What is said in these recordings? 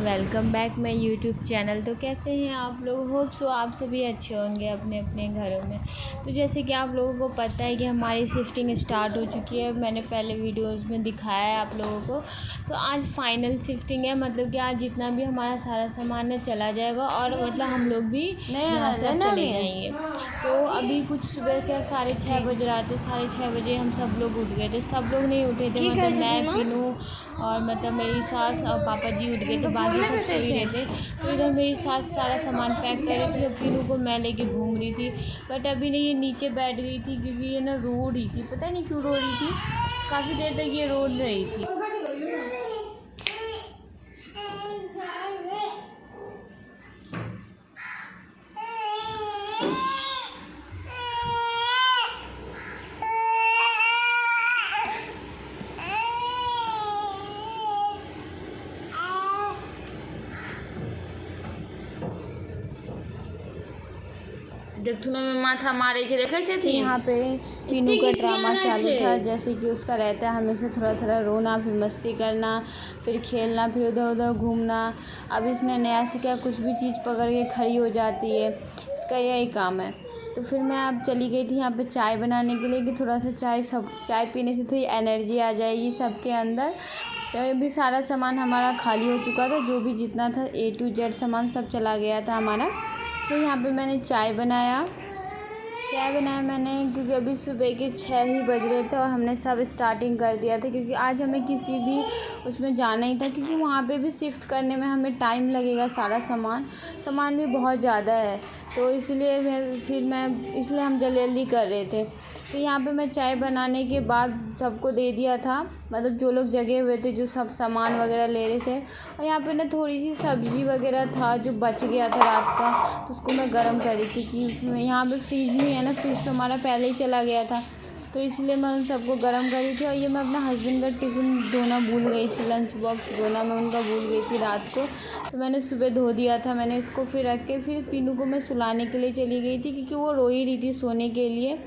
Welcome back my YouTube channel. तो कैसे हैं आप लोग? होप सो आप सभी अच्छे होंगे अपने अपने घरों में। तो जैसे कि आप लोगों को पता है कि हमारी शिफ्टिंग स्टार्ट हो चुकी है। मैंने पहले वीडियोस में दिखाया है आप लोगों को। तो आज फाइनल शिफ्टिंग है, मतलब कि आज जितना भी हमारा सारा सामान है चला जाएगा और मतलब हम लोग भी यहाँ से चले जाएंगे। तो अभी कुछ सुबह के 6:30 बज रहा थे। 6:30 बजे हम सब लोग उठ गए थे। सब लोग नहीं उठे थे, मतलब मैं, पीनू और मतलब मेरी सास और पापा जी उठ गए थे, बाकी सब सो ही रहे थे। तो इधर मेरी सास सारा सामान पैक कर रही थी और पीनू को मैं लेके घूम रही थी। बट अभी नहीं, ये नीचे बैठ गई थी क्योंकि ये ना रो रही थी, पता नहीं क्यों रो रही थी। काफ़ी देर तक ये रो रही थी। देखथुना में माथा मारे छे, देखे छे थी यहाँ पे पीनू का ड्रामा चालू था। जैसे कि उसका रहता है हमेशा थोड़ा थोड़ा रोना, फिर मस्ती करना, फिर खेलना, फिर उधर उधर घूमना। अब इसने नया सीखा, कुछ भी चीज़ पकड़ के खड़ी हो जाती है, इसका यही काम है। तो फिर मैं अब चली गई थी यहाँ पे चाय बनाने के लिए कि थोड़ा सा चाय पीने से थोड़ी एनर्जी आ जाएगी सबके अंदर। तो भी सारा सामान हमारा खाली हो चुका था, जो भी जितना था A to Z सामान सब चला गया था हमारा। तो यहाँ पे मैंने चाय बनाया मैंने, क्योंकि अभी सुबह के 6 ही बज रहे थे और हमने सब स्टार्टिंग कर दिया था क्योंकि आज हमें किसी भी उसमें जाना ही था, क्योंकि वहाँ पे भी शिफ्ट करने में हमें टाइम लगेगा। सारा सामान भी बहुत ज़्यादा है, तो इसलिए इसलिए हम जल्दी कर रहे थे। तो यहाँ पे मैं चाय बनाने के बाद सबको दे दिया था, मतलब जो लोग जगे हुए थे, जो सब सामान वगैरह ले रहे थे। और यहाँ पे ना थोड़ी सी सब्ज़ी वगैरह था जो बच गया था रात का, तो उसको मैं गर्म कर रही थी कि यहाँ पे फ्रिज नहीं है ना, फ्रिज तो हमारा पहले ही चला गया था, तो इसलिए मैं उन सबको गर्म कर रही थी। और ये मैं अपना हस्बैंड का टिफ़िन धोना भूल गई थी, लंच बॉक्स धोना मैं उनका भूल गई थी रात को, तो मैंने सुबह धो दिया था। मैंने इसको फिर रख के फिर पीनू को मैं सुलाने के लिए चली गई थी क्योंकि वो रो ही रही थी सोने के लिए।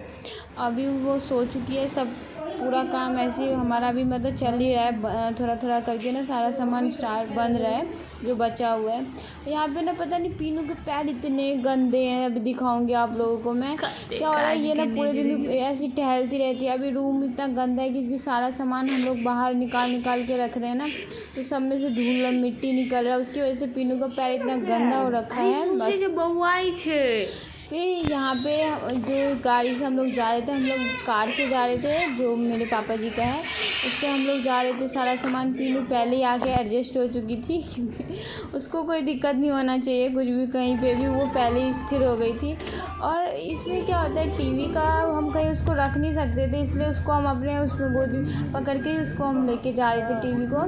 अभी वो सो चुकी है। सब पूरा काम ऐसे ही हमारा भी मतलब चल ही रहा है, थोड़ा थोड़ा करके ना सारा सामान बन रहा है जो बचा हुआ है। यहाँ पे ना पता नहीं पीनू के पैर इतने गंदे हैं, अभी दिखाऊंगी आप लोगों को मैं क्या हो रहा है। ये ना पूरे दिन ऐसी टहलती रहती है। अभी रूम इतना गंदा है क्योंकि सारा सामान हम लोग बाहर निकाल के रख रहे हैं ना, तो सब में से धूल मिट्टी निकल रहा है, उसकी वजह से पीनू का पैर इतना गंदा हो रखा है बस। फिर यहाँ पे जो गाड़ी से हम लोग जा रहे थे, हम लोग कार से जा रहे थे जो मेरे पापा जी का है, उससे हम लोग जा रहे थे। सारा सामान पीनू पहले ही आके एडजस्ट हो चुकी थी क्योंकि उसको कोई दिक्कत नहीं होना चाहिए कुछ भी कहीं पे भी, वो पहले ही स्थिर हो गई थी। और इसमें क्या होता है, टीवी का हम कहीं उसको रख नहीं सकते थे, इसलिए उसको हम अपने उसमें गोद में पकड़ के उसको हम लेके जा रहे थे टीवी को।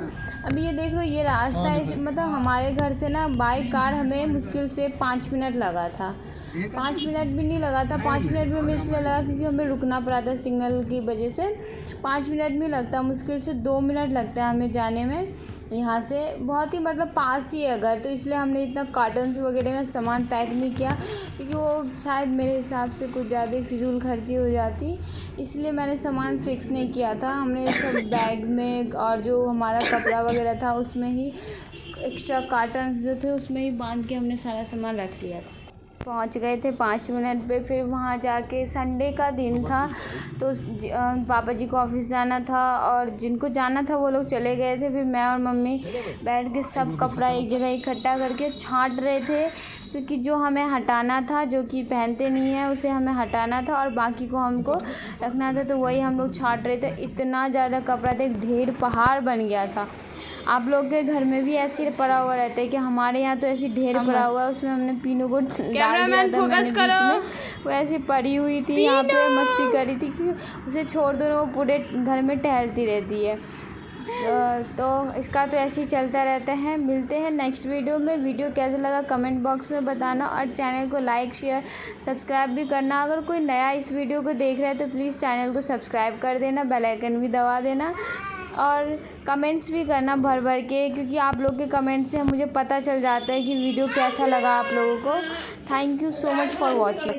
अभी ये देख लो, ये रास्ता है, मतलब हमारे घर से ना बाई कार हमें मुश्किल से 5 मिनट लगा था। 5 मिनट भी नहीं लगा था। 5 मिनट भी हमें इसलिए लगा क्योंकि हमें रुकना पड़ा था सिग्नल की वजह से। 5 मिनट भी लगता, मुश्किल से 2 मिनट लगता है हमें जाने में यहाँ से। बहुत ही मतलब पास ही है घर, तो इसलिए हमने इतना कार्टन्स वगैरह में सामान पैक नहीं किया क्योंकि वो शायद मेरे हिसाब से कुछ ज़्यादा फिजूल खर्ची हो जाती, इसलिए मैंने सामान फिक्स नहीं किया था। हमने सब बैग में और जो हमारा कपड़ा वगैरह था उसमें ही, एक्स्ट्रा कार्टन्स जो थे उसमें ही बांध के हमने सारा सामान रख लिया था। पहुंच गए थे 5 मिनट पे। फिर वहाँ जाके संडे का दिन था, तो पापा जी को ऑफिस जाना था और जिनको जाना था वो लोग चले गए थे। फिर मैं और मम्मी बैठ के सब कपड़ा एक जगह इकट्ठा करके छांट रहे थे क्योंकि जो हमें हटाना था, जो कि पहनते नहीं है, उसे हमें हटाना था और बाकी को हमको रखना था, तो वही हम लोग छांट रहे थे। इतना ज़्यादा कपड़ा था, एक ढेर पहाड़ बन गया था। आप लोग के घर में भी ऐसे पड़ा हुआ रहता है कि हमारे यहाँ तो ऐसी ढेर पड़ा हुआ है, उसमें हमने पीनू को डाल दिया था मैंने बीच में। वो ऐसी पड़ी हुई थी, यहाँ पे मस्ती कर रही थी कि उसे छोड़ दो, वो पूरे घर में टहलती रहती है। तो इसका तो ऐसे ही चलता रहता है। मिलते हैं नेक्स्ट वीडियो में। वीडियो कैसा लगा कमेंट बॉक्स में बताना और चैनल को लाइक शेयर सब्सक्राइब भी करना। अगर कोई नया इस वीडियो को देख रहा है तो प्लीज़ चैनल को सब्सक्राइब कर देना, बेल आइकन भी दबा देना। और कमेंट्स भी करना भर भर के, क्योंकि आप लोग के कमेंट से मुझे पता चल जाता है कि वीडियो कैसा लगा आप लोगों को। Thank you so much for watching.